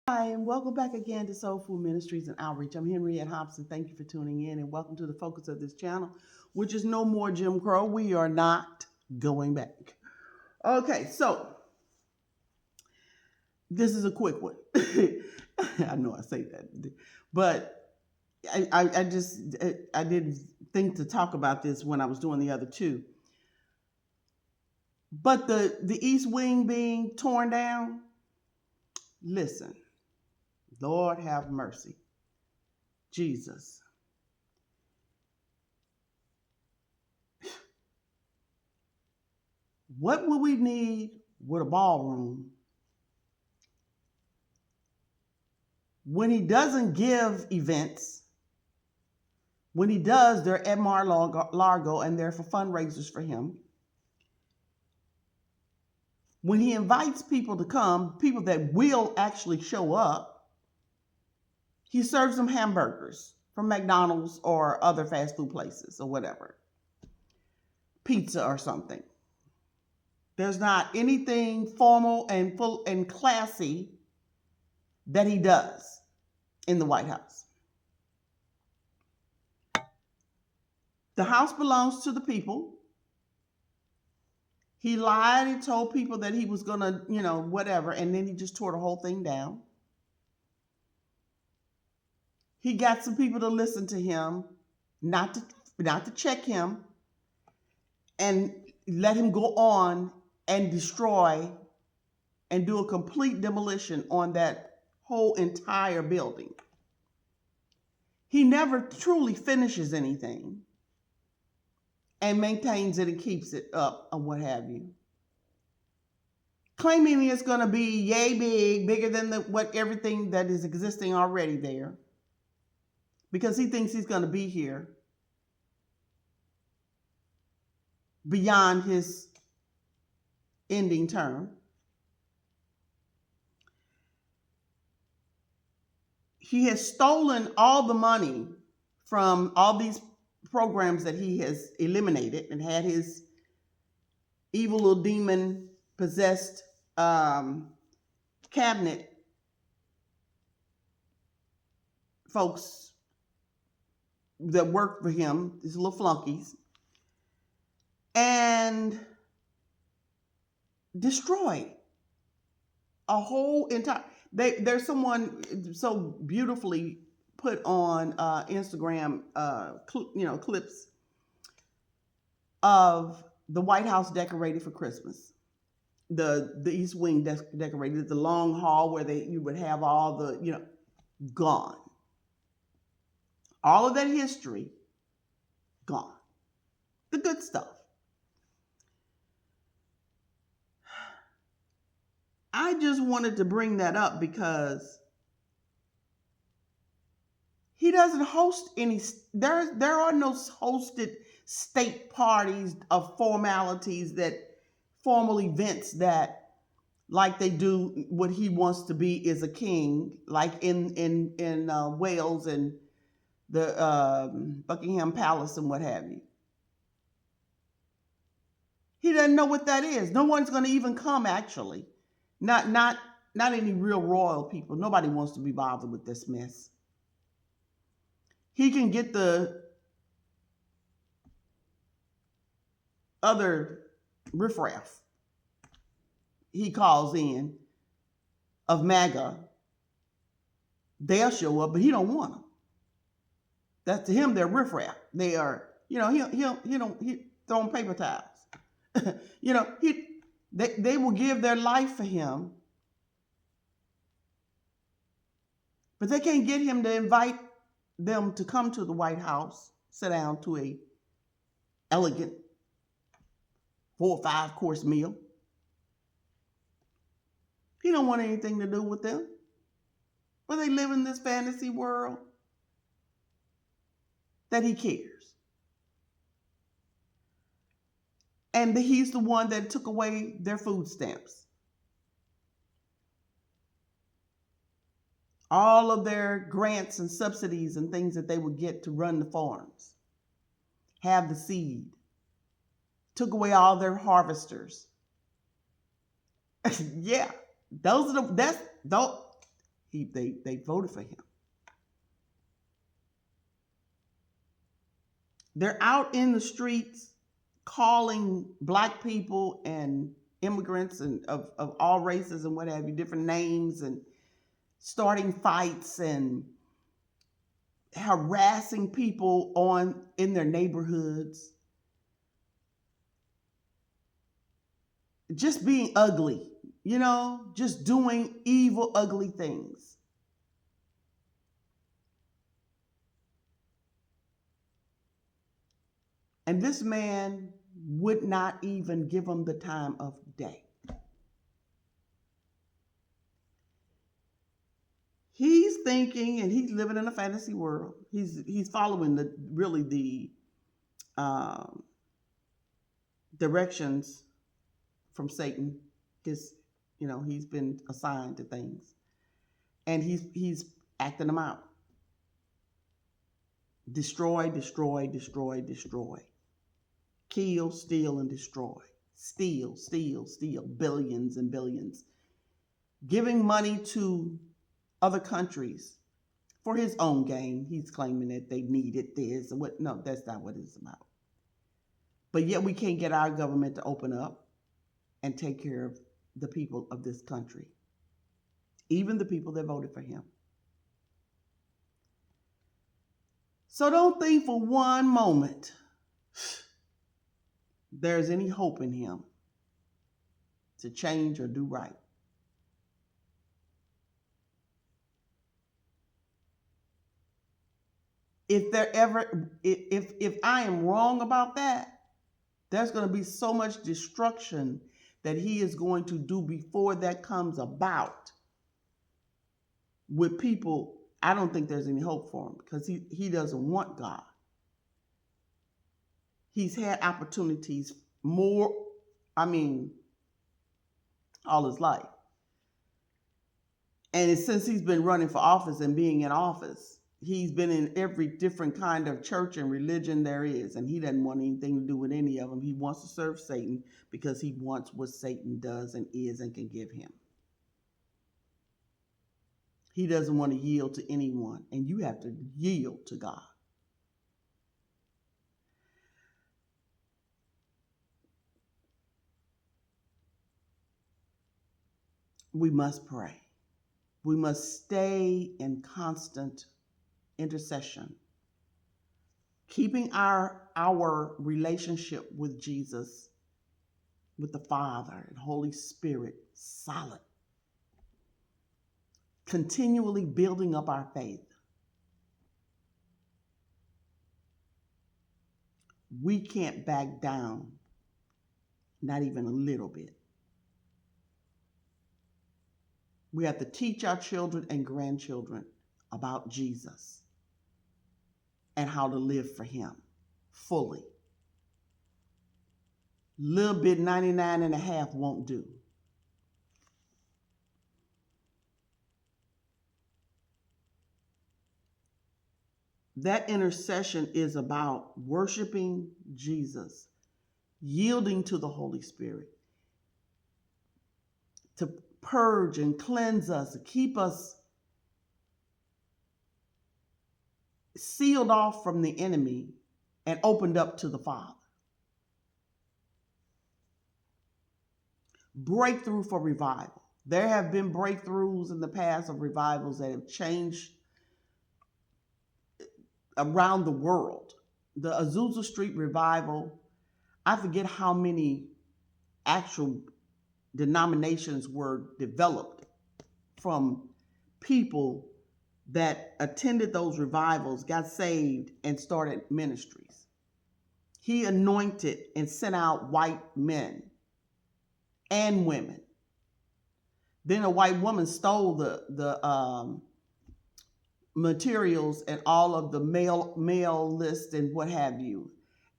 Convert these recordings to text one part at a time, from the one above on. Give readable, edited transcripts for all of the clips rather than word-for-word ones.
Hi, and welcome back again to Soul Food Ministries and Outreach. I'm Henriette Hobson. Thank you for tuning in, and welcome to the focus of this channel, which is no more Jim Crow. We are not going back. Okay, so this is a quick one. I know I say that, but I didn't think to talk about this when I was doing the other two. But the East Wing being torn down, listen, Lord have mercy, Jesus. What would we need with a ballroom when he doesn't give events? When he does, they're at Mar-Largo and they're for fundraisers for him. When he invites people to come, people that will actually show up, he serves them hamburgers from McDonald's or other fast food places or whatever, pizza or something. There's not anything formal and full and classy that he does in the White House. The house belongs to the people. He lied and told people that he was going to, whatever, and then he just tore the whole thing down. He got some people to listen to him, not to check him, and let him go on and destroy and do a complete demolition on that whole entire building. He never truly finishes anything and maintains it and keeps it up or what have you. Claiming it's going to be yay big, bigger than what everything that is existing already there, because he thinks he's going to be here beyond his ending term. He has stolen all the money from all these programs that he has eliminated and had his evil little demon possessed cabinet folks that work for him, these little flunkies, and destroyed a whole entire. There's someone so beautifully put on Instagram, clips of the White House decorated for Christmas. The East Wing decorated, the long hall where you would have all the gone. All of that history gone. The good stuff. I just wanted to bring that up because he doesn't host any. There are no hosted state parties of formalities, that formal events that, like they do what he wants to be is a king, like in Wales and the Buckingham Palace and what have you. He doesn't know what that is. No one's going to even come, actually. Not any real royal people. Nobody wants to be bothered with this mess. He can get the other riffraff he calls in of MAGA. They'll show up, but he don't want them. That to him, they're riffraff. They are, he throwing paper towels. They will give their life for him, but they can't get him to invite them to come to the White House, sit down to a elegant 4 or 5 course meal. He don't want anything to do with them. But they live in this fantasy world that he cares. And he's the one that took away their food stamps. All of their grants and subsidies and things that they would get to run the farms, have the seed. Took away all their harvesters. Yeah, They voted for him. They're out in the streets calling black people and immigrants and of all races and what have you, different names, and starting fights and harassing people in their neighborhoods. Just being ugly, just doing evil, ugly things. And this man would not even give them the time of day. He's thinking, and he's living in a fantasy world. He's following the directions from Satan. He's been assigned to things, and he's acting them out. Destroy, destroy, destroy, destroy. Kill, steal, and destroy. Steal, steal, steal. Billions and billions. Giving money to other countries for his own gain. He's claiming that they needed this and what. No, that's not what it's about. But yet we can't get our government to open up and take care of the people of this country, even the people that voted for him. So don't think for one moment there's any hope in him to change or do right. If I am wrong about that, there's going to be so much destruction that he is going to do before that comes about with people. I don't think there's any hope for him because he doesn't want God. He's had opportunities all his life. And since he's been running for office and being in office, he's been in every different kind of church and religion there is, and he doesn't want anything to do with any of them. He wants to serve Satan because he wants what Satan does and is and can give him. He doesn't want to yield to anyone, and you have to yield to God. We must pray. We must stay in constant intercession, keeping our relationship with Jesus, with the Father and Holy Spirit solid, continually building up our faith. We can't back down, not even a little bit. We have to teach our children and grandchildren about Jesus and how to live for him fully. Little bit 99 and a half won't do. That intercession is about worshiping Jesus, yielding to the Holy Spirit to purge and cleanse us, to keep us sealed off from the enemy and opened up to the Father. Breakthrough for revival. There have been breakthroughs in the past of revivals that have changed around the world. The Azusa Street revival, I forget how many actual denominations were developed from people that attended those revivals, got saved, and started ministries. He anointed and sent out white men and women. Then a white woman stole the materials and all of the mail list and what have you,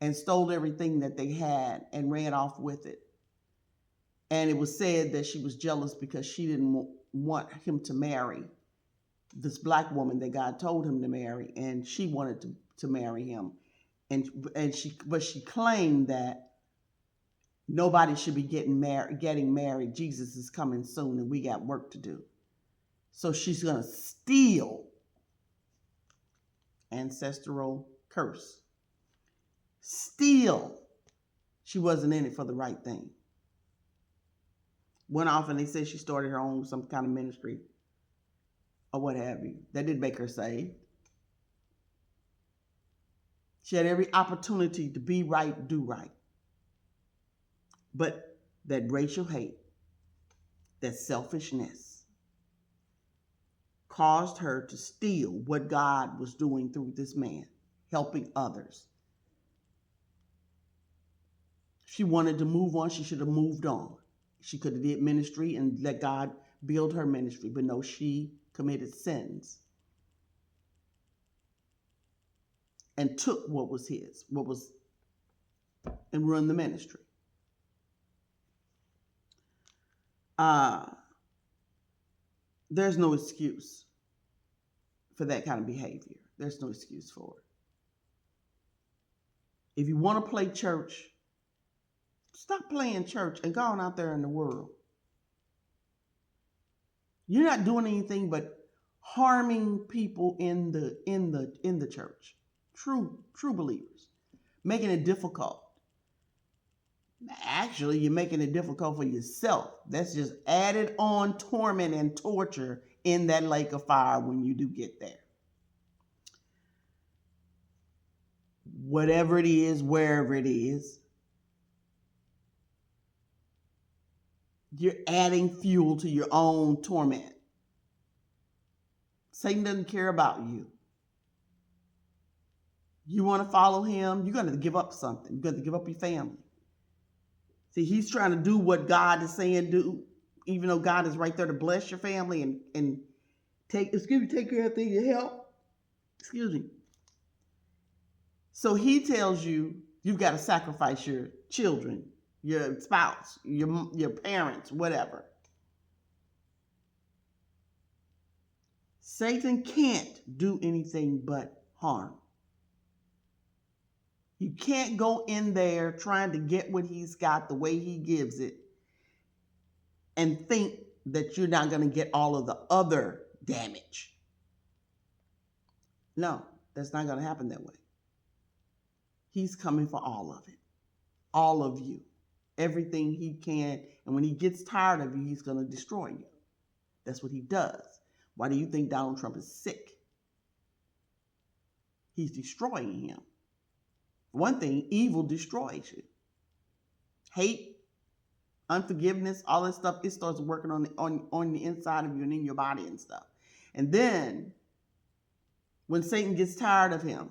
and stole everything that they had and ran off with it. And it was said that she was jealous because she didn't want him to marry this black woman that God told him to marry, and she wanted to marry him. And she claimed that nobody should be getting married. Jesus is coming soon, and we got work to do. So she's going to steal ancestral curse. Steal. She wasn't in it for the right thing. Went off and they said she started her own some kind of ministry or what have you. That didn't make her saved. She had every opportunity to be right, do right. But that racial hate, that selfishness, caused her to steal what God was doing through this man, helping others. She wanted to move on. She should have moved on. She could have did ministry and let God build her ministry. But no, she committed sins and took what was his, and ruined the ministry. There's no excuse for that kind of behavior. There's no excuse for it. If you want to play church, stop playing church and go on out there in the world. You're not doing anything but harming people in the church. True believers. Making it difficult. Actually, you're making it difficult for yourself. That's just added on torment and torture in that lake of fire when you do get there. Whatever it is, wherever it is, you're adding fuel to your own torment. Satan doesn't care about you. You want to follow him, you're going to give up something. You're going to give up your family. See, he's trying to do what God is saying do, even though God is right there to bless your family and take care of things, your help. Excuse me. So he tells you you've got to sacrifice your children, your spouse, your parents, whatever. Satan can't do anything but harm. You can't go in there trying to get what he's got the way he gives it and think that you're not going to get all of the other damage. No, that's not going to happen that way. He's coming for all of it, all of you, everything he can. And when he gets tired of you, he's going to destroy you. That's what he does. Why do you think Donald Trump is sick? He's destroying him. One thing, evil destroys you. Hate, unforgiveness, all that stuff, it starts working on the inside of you and in your body and stuff. And then, when Satan gets tired of him,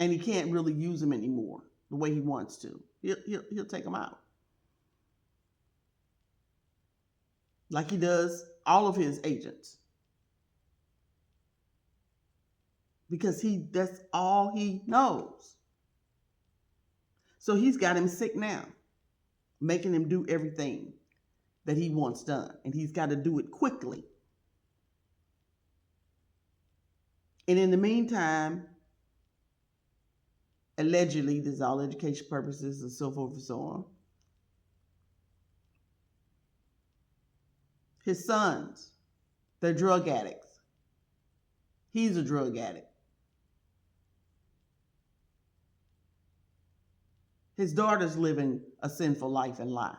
and he can't really use him anymore the way he wants to, he'll take him out. Like he does all of his agents. Because that's all he knows. So he's got him sick now, making him do everything that he wants done. And he's got to do it quickly. And in the meantime, allegedly, this is all education purposes and so forth and so on, his sons, they're drug addicts. He's a drug addict. His daughter's living a sinful life and lie.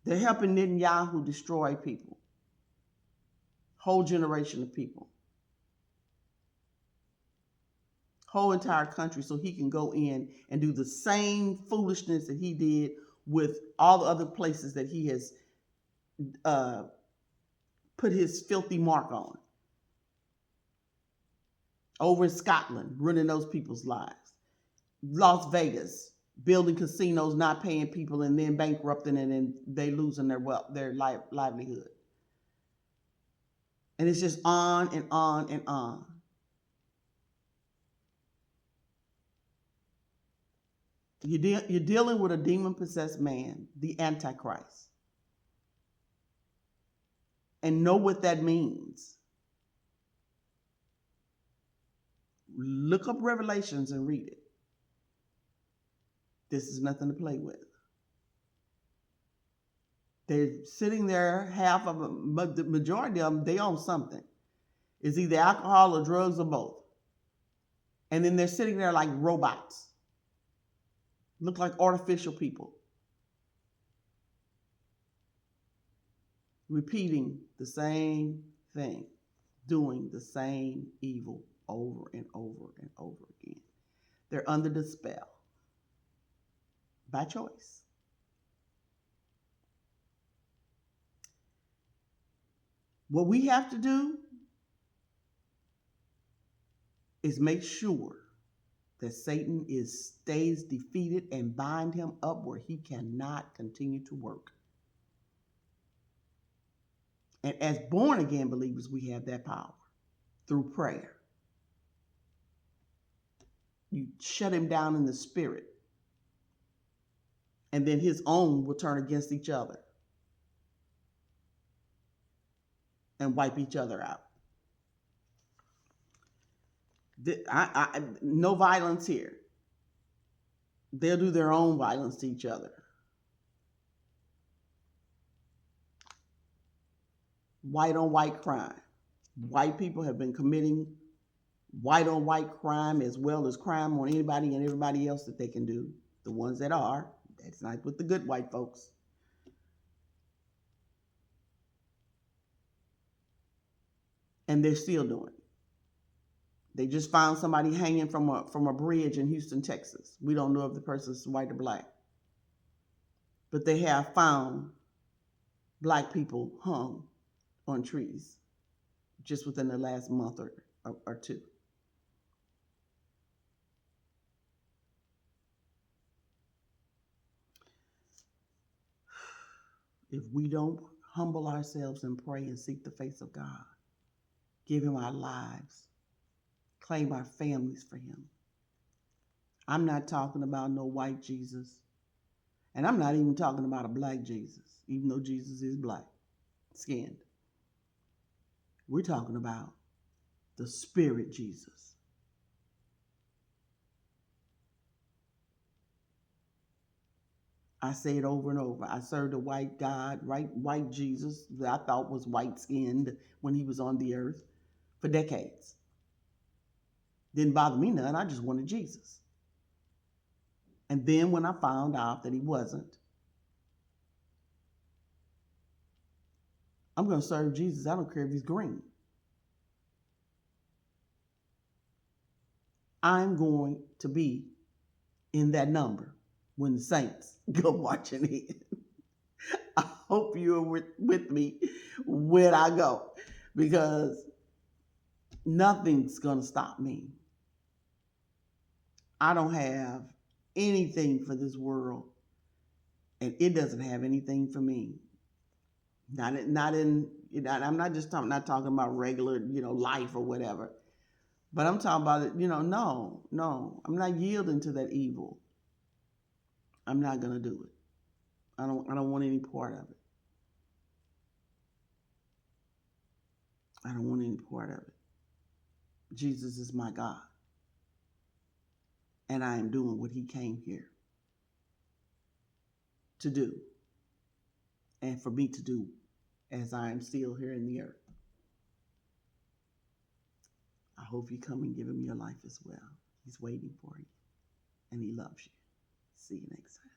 They're helping Netanyahu destroy people. Whole generation of people. Whole entire country, so he can go in and do the same foolishness that he did with all the other places that he has put his filthy mark on. Over in Scotland, ruining those people's lives. Las Vegas, building casinos, not paying people, and then bankrupting, and then they losing their wealth, their livelihood. And it's just on and on and on. You're dealing with a demon-possessed man, the Antichrist. And know what that means. Look up Revelations and read it. This is nothing to play with. They're sitting there, half of them, but the majority of them, they own something. It's either alcohol or drugs or both. And then they're sitting there like robots, look like artificial people, repeating the same thing, doing the same evil over and over and over again. They're under the spell by choice. What we have to do is make sure that Satan stays defeated and bind him up where he cannot continue to work. And as born again believers, we have that power through prayer. You shut him down in the spirit, and then his own will turn against each other and wipe each other out. No violence here. They'll do their own violence to each other. White on white crime. White people have been committing white on white crime as well as crime on anybody and everybody else that they can do. The ones that are. That's not with the good white folks. And they're still doing it. They just found somebody hanging from a bridge in Houston, Texas. We don't know if the person's white or black. But they have found black people hung on trees just within the last month or two. If we don't humble ourselves and pray and seek the face of God, give him our lives, claim our families for him. I'm not talking about no white Jesus. And I'm not even talking about a black Jesus, even though Jesus is black skinned. We're talking about the Spirit Jesus. I say it over and over. I served a white God, right? White Jesus that I thought was white skinned when he was on the earth for decades. Didn't bother me none. I just wanted Jesus. And then when I found out that he wasn't, I'm going to serve Jesus. I don't care if he's green. I'm going to be in that number when the saints go marching in. I hope you're with me when I go, because nothing's going to stop me. I don't have anything for this world, and it doesn't have anything for me. Not in I'm not talking about regular, life or whatever. But I'm talking about it, no. I'm not yielding to that evil. I'm not going to do it. I don't want any part of it. I don't want any part of it. Jesus is my God. And I am doing what he came here to do. And for me to do as I am still here in the earth. I hope you come and give him your life as well. He's waiting for you. And he loves you. See you next time.